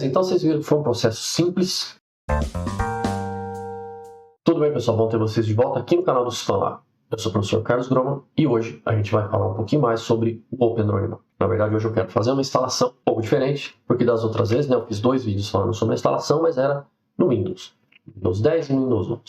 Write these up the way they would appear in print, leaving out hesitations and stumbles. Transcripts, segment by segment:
Então vocês viram que foi um processo simples. Tudo bem, pessoal? Bom ter vocês de volta aqui no canal do Sistemalab. Eu sou o professor Carlos Groman e hoje a gente vai falar um pouquinho mais sobre o OpenDrawingMap. Na verdade, hoje eu quero fazer uma instalação um pouco diferente, porque das outras vezes, eu fiz 2 vídeos falando sobre a instalação, mas era no Windows 10 e no Windows 11.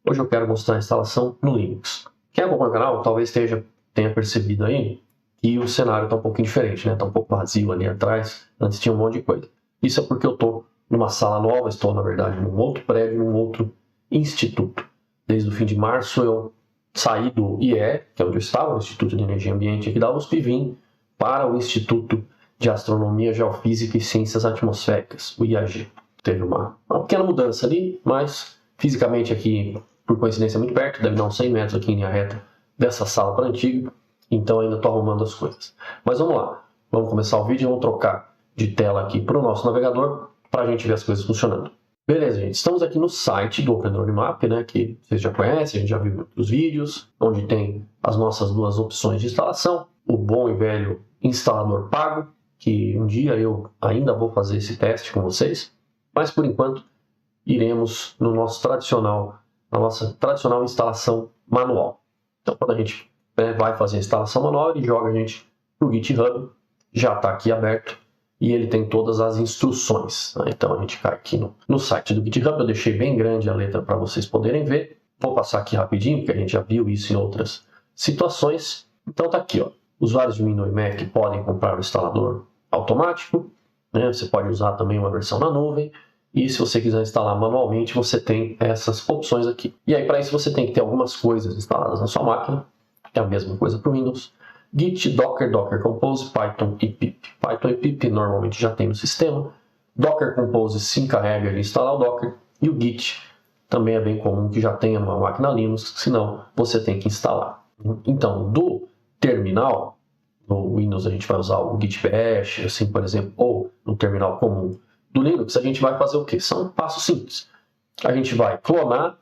Hoje eu quero mostrar a instalação no Linux. Quem acompanha o canal talvez tenha percebido aí que o cenário está um pouquinho diferente, né? Está um pouco vazio ali atrás, antes tinha um monte de coisa. Isso é porque eu estou numa sala nova, estou na verdade num outro prédio, num outro instituto. Desde o fim de março eu saí do IE, que é onde eu estava, o Instituto de Energia e Ambiente aqui da USP, e vim para o Instituto de Astronomia, Geofísica e Ciências Atmosféricas, o IAG. Teve uma pequena mudança ali, mas fisicamente aqui, por coincidência, muito perto, deve dar uns 100 metros aqui em linha reta dessa sala para a antiga, então ainda estou arrumando as coisas. Mas vamos lá, vamos começar o vídeo e vamos trocar de tela aqui para o nosso navegador para a gente ver as coisas funcionando. Beleza, gente, estamos aqui no site do OpenDrawingMap, né, que vocês já conhecem, a gente já viu outros vídeos, onde tem as nossas duas opções de instalação, o bom e velho instalador pago, que um dia eu ainda vou fazer esse teste com vocês, mas por enquanto iremos no nosso tradicional, na nossa tradicional instalação manual. Então quando a gente vai fazer a instalação manual, ele joga a gente para o GitHub, já está aqui aberto, e ele tem todas as instruções, né? Então a gente cai aqui no site do GitHub, eu deixei bem grande a letra para vocês poderem ver. Vou passar aqui rapidinho, porque a gente já viu isso em outras situações. Então tá aqui, ó. Usuários de Windows e Mac podem comprar o instalador automático, né? Você pode usar também uma versão na nuvem, e se você quiser instalar manualmente, você tem essas opções aqui. E aí para isso você tem que ter algumas coisas instaladas na sua máquina, é a mesma coisa para o Windows. Git, Docker, Docker Compose, Python e pip. Python e pip normalmente já tem no sistema. Docker Compose se encarrega de instalar o Docker. E o Git também é bem comum que já tenha numa máquina Linux, senão você tem que instalar. Então, do terminal, no Windows a gente vai usar o Git Bash, assim por exemplo, ou no terminal comum do Linux, a gente vai fazer o quê? São passos simples. A gente vai clonar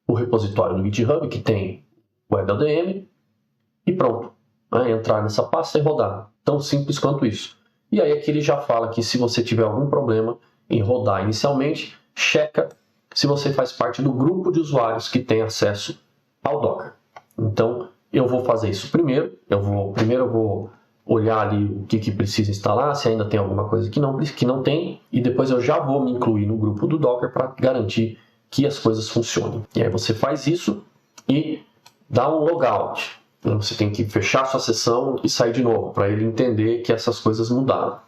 o repositório do GitHub, que tem o WebLDM, e pronto. Entrar nessa pasta e rodar. Tão simples quanto isso. E aí aqui ele já fala que se você tiver algum problema em rodar inicialmente, checa se você faz parte do grupo de usuários que tem acesso ao Docker. Então eu vou fazer isso primeiro. Primeiro eu vou olhar ali o que precisa instalar, se ainda tem alguma coisa que não tem, e depois eu já vou me incluir no grupo do Docker para garantir que as coisas funcionem. E aí você faz isso e dá um logout. Você tem que fechar sua sessão e sair de novo, para ele entender que essas coisas mudaram.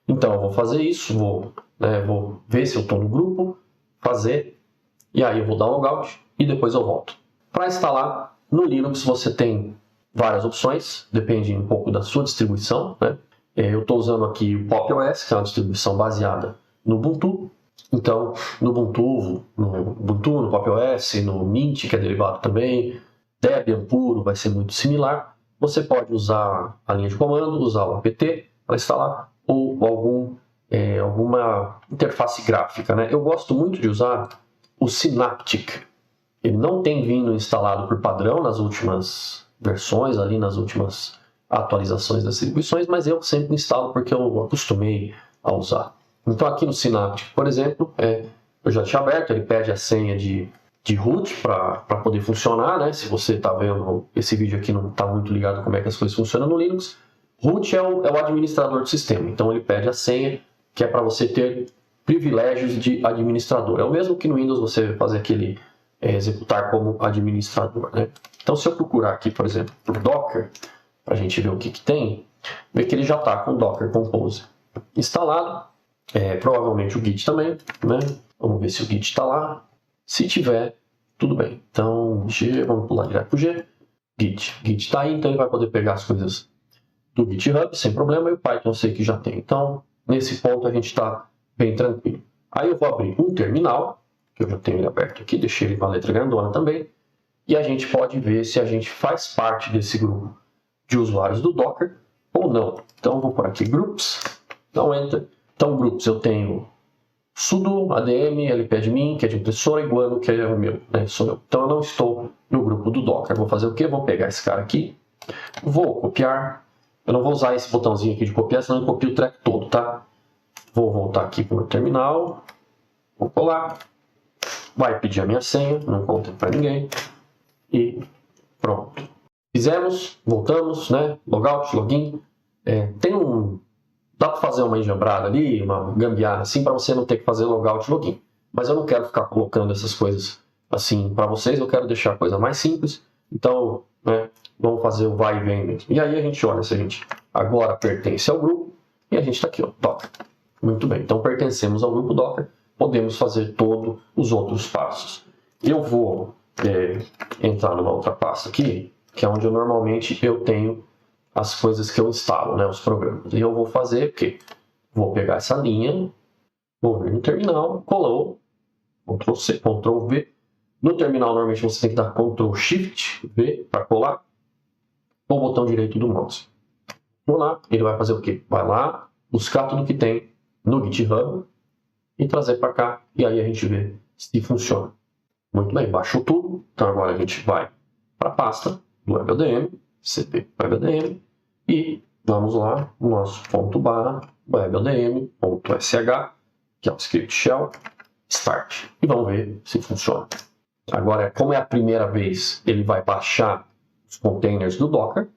Então, eu vou fazer isso, vou ver se eu estou no grupo, fazer, e aí eu vou dar um logout e depois eu volto. Para instalar, no Linux você tem várias opções, depende um pouco da sua distribuição, né? Eu estou usando aqui o Pop! OS, que é uma distribuição baseada no Ubuntu. Então, no Ubuntu, no Pop! OS, no Mint, que é derivado também, Debian puro vai ser muito similar. Você pode usar a linha de comando, usar o apt para instalar, ou alguma interface gráfica, né? Eu gosto muito de usar o Synaptic. Ele não tem vindo instalado por padrão nas últimas versões, ali nas últimas atualizações das distribuições, mas eu sempre instalo porque eu acostumei a usar. Então aqui no Synaptic, por exemplo, eu já tinha aberto, ele pede a senha de root para poder funcionar, né? Se você está vendo esse vídeo aqui não está muito ligado como é que as coisas funcionam no Linux, root é o administrador do sistema, então ele pede a senha que é para você ter privilégios de administrador. É o mesmo que no Windows você fazer aquele executar como administrador, né? Então se eu procurar aqui, por exemplo, por Docker, para a gente ver o que tem, vê que ele já está com o Docker Compose instalado, provavelmente o Git também, né? Vamos ver se o Git está lá. Se tiver, tudo bem. Então, G, vamos pular direto para o G. Git está aí, então ele vai poder pegar as coisas do GitHub sem problema, e o Python eu sei que já tem. Então, nesse ponto a gente está bem tranquilo. Aí eu vou abrir um terminal, que eu já tenho ele aberto aqui, deixei ele com a letra grandona também, e a gente pode ver se a gente faz parte desse grupo de usuários do Docker ou não. Então, eu vou por aqui, Groups, dá um Enter. Então, Groups eu tenho sudo adm lpadmin, que é de impressora, e guano, que é o meu, né? Sou eu. Então eu não estou no grupo do Docker. Vou fazer o quê? Vou pegar esse cara aqui, vou copiar. Eu não vou usar esse botãozinho aqui de copiar, senão eu copio o treco todo, tá? Vou voltar aqui para o meu terminal, vou colar, vai pedir a minha senha, não contem para ninguém, e pronto. Fizemos, voltamos, né? Logout, login. Dá para fazer uma enjambrada ali, uma gambiarra assim, para você não ter que fazer logout, login. Mas eu não quero ficar colocando essas coisas assim para vocês, eu quero deixar a coisa mais simples. Então, né, vamos fazer o vai e vem mesmo. E aí a gente olha se a gente agora pertence ao grupo e a gente está aqui, ó, Docker. Muito bem, então pertencemos ao grupo Docker, podemos fazer todos os outros passos. Eu vou entrar numa outra pasta aqui, que é onde eu tenho as coisas que eu instalo, né, os programas. E eu vou fazer o quê? Vou pegar essa linha, vou vir no terminal, colou, Ctrl C, Ctrl V. No terminal, normalmente você tem que dar Ctrl Shift V para colar, com o botão direito do mouse. Vou lá, ele vai fazer o quê? Vai lá, buscar tudo que tem no GitHub e trazer para cá, e aí a gente vê se funciona. Muito bem, baixou tudo, então agora a gente vai para a pasta do WebLDM, cp WebLDM, e vamos lá no nosso ./WebLDM.sh, que é o script shell, start, e vamos ver se funciona. Agora, como é a primeira vez, ele vai baixar os containers do Docker,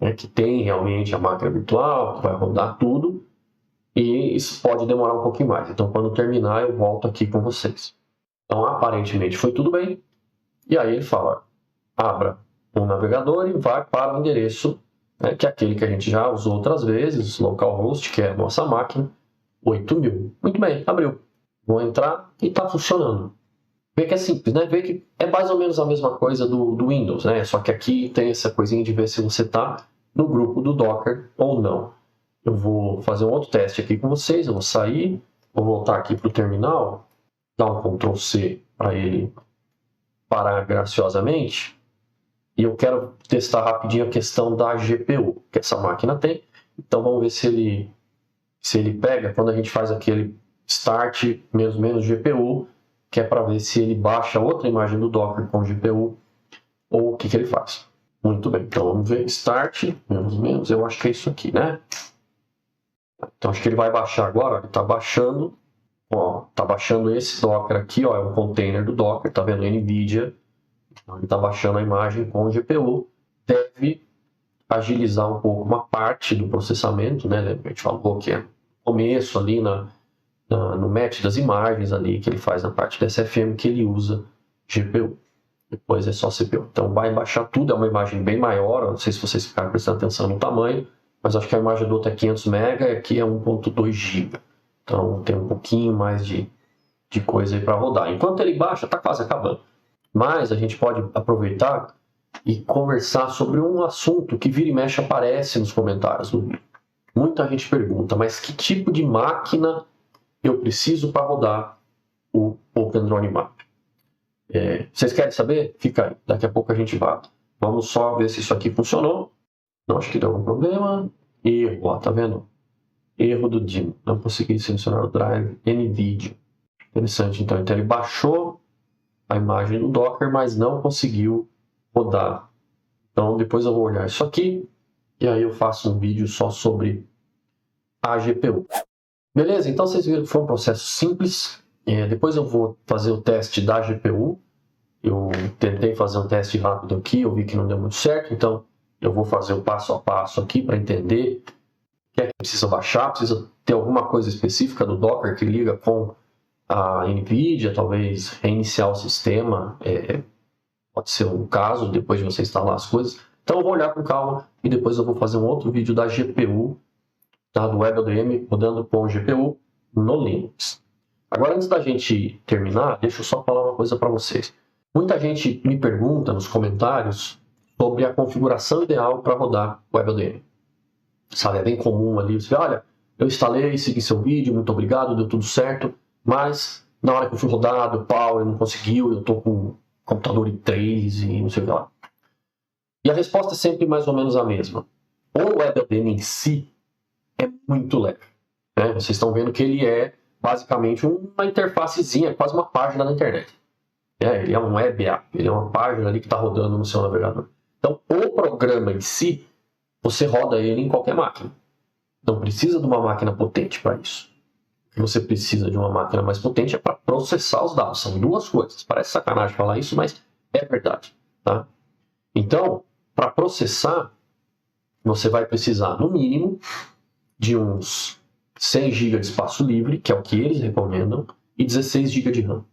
né, que tem realmente a máquina virtual, que vai rodar tudo, e isso pode demorar um pouquinho mais. Então, quando terminar, eu volto aqui com vocês. Então, aparentemente foi tudo bem, e aí ele fala, abra um navegador e vai para o endereço, né, que é aquele que a gente já usou outras vezes, localhost, que é a nossa máquina, 8000. Muito bem, abriu. Vou entrar e está funcionando. Vê que é simples, né? Vê que é mais ou menos a mesma coisa do Windows, né? Só que aqui tem essa coisinha de ver se você está no grupo do Docker ou não. Eu vou fazer um outro teste aqui com vocês, eu vou sair, vou voltar aqui para o terminal, dar um Ctrl C para ele parar graciosamente, e eu quero testar rapidinho a questão da GPU que essa máquina tem. Então vamos ver se ele pega quando a gente faz aquele start menos GPU, que é para ver se ele baixa outra imagem do Docker com GPU ou o que ele faz. Muito bem, então vamos ver start menos, eu acho que é isso aqui, né? Então acho que ele vai baixar agora, ele está baixando, ó, tá baixando esse Docker aqui, ó, é um container do Docker, tá vendo? NVIDIA, então ele está baixando a imagem com GPU, deve agilizar um pouco uma parte do processamento, né? A gente falou que é no começo ali no match das imagens ali que ele faz na parte da SFM que ele usa GPU. Depois é só CPU. Então vai baixar tudo, é uma imagem bem maior, não sei se vocês ficaram prestando atenção no tamanho, mas acho que a imagem do outro é 500 MB e aqui é 1.2 GB. Então tem um pouquinho mais de coisa aí para rodar. Enquanto ele baixa, está quase acabando. Mas a gente pode aproveitar e conversar sobre um assunto que vira e mexe aparece nos comentários do vídeo. Muita gente pergunta, mas que tipo de máquina eu preciso para rodar o OpenDroneMap? Vocês querem saber? Fica aí, daqui a pouco a gente vai. Vamos só ver se isso aqui funcionou. Não, acho que deu algum problema. Erro, ó, tá vendo? Erro do DIMM. Não consegui selecionar o drive NVIDIA. Interessante, então ele baixou a imagem do Docker, mas não conseguiu rodar. Então depois eu vou olhar isso aqui e aí eu faço um vídeo só sobre a GPU. Beleza? Então vocês viram que foi um processo simples. Depois eu vou fazer o teste da GPU. Eu tentei fazer um teste rápido aqui, eu vi que não deu muito certo, então eu vou fazer o passo a passo aqui para entender o que é que precisa baixar. Precisa ter alguma coisa específica do Docker que liga com a NVIDIA, talvez reiniciar o sistema, pode ser um caso, depois de você instalar as coisas. Então eu vou olhar com calma e depois eu vou fazer um outro vídeo da GPU, tá, do WebLDM rodando com GPU no Linux. Agora, antes da gente terminar, deixa eu só falar uma coisa para vocês. Muita gente me pergunta nos comentários sobre a configuração ideal para rodar o WebLDM. Sabe, é bem comum ali, você vê, olha, eu instalei, segui seu vídeo, muito obrigado, deu tudo certo, mas na hora que eu fui rodar, o Power não conseguiu, eu estou com o computador i3 e não sei o que lá. E a resposta é sempre mais ou menos a mesma. O WebLDM em si é muito leve, né? Vocês estão vendo que ele é basicamente uma interfacezinha, quase uma página na internet. Ele é um web app, ele é uma página ali que está rodando no seu navegador. Então, o programa em si, você roda ele em qualquer máquina. Não precisa de uma máquina potente para isso. que você precisa de uma máquina mais potente é para processar os dados. São duas coisas. Parece sacanagem falar isso, mas é verdade. Tá? Então, para processar, você vai precisar, no mínimo, de uns 100 GB de espaço livre, que é o que eles recomendam, e 16 GB de RAM.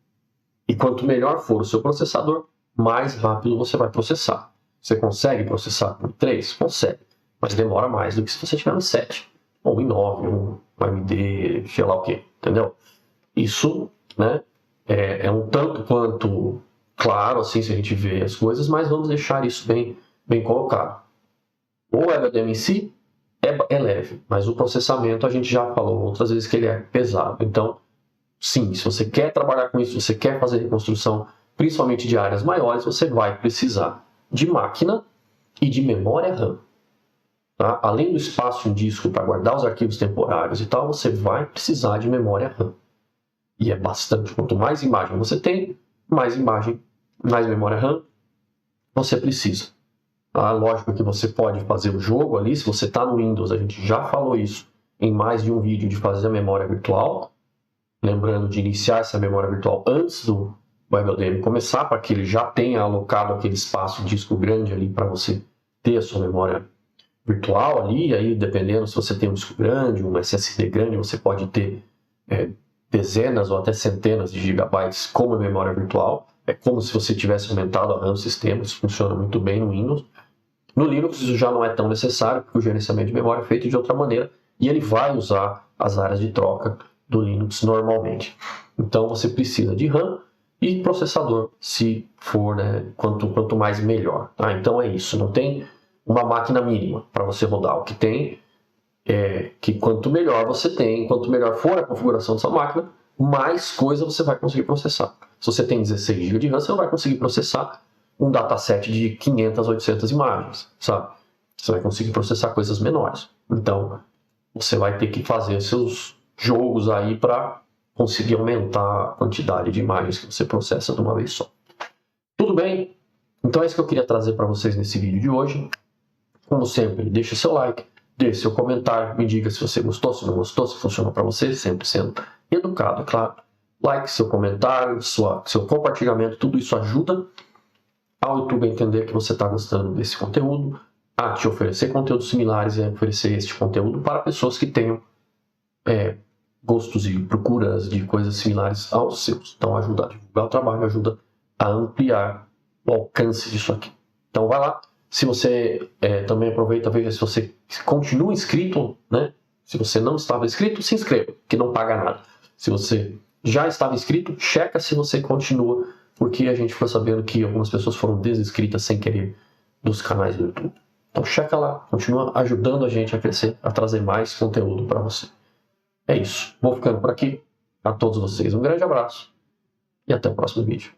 E quanto melhor for o seu processador, mais rápido você vai processar. Você consegue processar por 3? Consegue, mas demora mais do que se você tiver no 7, ou em 9, um AMD, sei lá o que, entendeu? Isso, né, é um tanto quanto claro, assim, se a gente vê as coisas, mas vamos deixar isso bem colocado. O HDMI em si é leve, mas o processamento a gente já falou outras vezes que ele é pesado. Então, sim, se você quer trabalhar com isso, você quer fazer reconstrução, principalmente de áreas maiores, você vai precisar de máquina e de memória RAM. Tá? Além do espaço em disco para guardar os arquivos temporários e tal, você vai precisar de memória RAM. E é bastante. Quanto mais imagem você tem, mais memória RAM você precisa. Tá? Lógico que você pode fazer o jogo ali, se você está no Windows, a gente já falou isso em mais de um vídeo de fazer a memória virtual. Lembrando de iniciar essa memória virtual antes do WebLDM começar, para que ele já tenha alocado aquele espaço de disco grande ali para você ter a sua memória virtual ali. E aí, dependendo se você tem um disco grande, um SSD grande, você pode ter dezenas ou até centenas de gigabytes como memória virtual. É como se você tivesse aumentado a RAM do sistema. Isso funciona muito bem no Windows. No Linux isso já não é tão necessário, porque o gerenciamento de memória é feito de outra maneira e ele vai usar as áreas de troca do Linux normalmente. Então você precisa de RAM e processador, se for, né, quanto mais melhor. Tá? Então é isso, não tem uma máquina mínima para você rodar. O que tem é que quanto melhor você tem, quanto melhor for a configuração da sua máquina, mais coisa você vai conseguir processar. Se você tem 16 GB de RAM, você não vai conseguir processar um dataset de 500, 800 imagens, sabe? Você vai conseguir processar coisas menores. Então, você vai ter que fazer seus jogos aí para conseguir aumentar a quantidade de imagens que você processa de uma vez só. Tudo bem? Então é isso que eu queria trazer para vocês nesse vídeo de hoje. Como sempre, deixe seu like, deixe seu comentário, me diga se você gostou, se não gostou, se funcionou para você, sempre sendo educado, é claro. Like, seu comentário, seu compartilhamento, tudo isso ajuda ao YouTube a entender que você está gostando desse conteúdo, a te oferecer conteúdos similares e a oferecer este conteúdo para pessoas que tenham gostos e procuras de coisas similares aos seus. Então ajuda a divulgar o trabalho, ajuda a ampliar o alcance disso aqui. Então vai lá. Se você também aproveita, veja se você continua inscrito, né? Se você não estava inscrito, se inscreva, que não paga nada. Se você já estava inscrito, checa se você continua, porque a gente ficou sabendo que algumas pessoas foram desinscritas sem querer dos canais do YouTube. Então checa lá, continua ajudando a gente a crescer, a trazer mais conteúdo para você. É isso. Vou ficando por aqui. A todos vocês um grande abraço e até o próximo vídeo.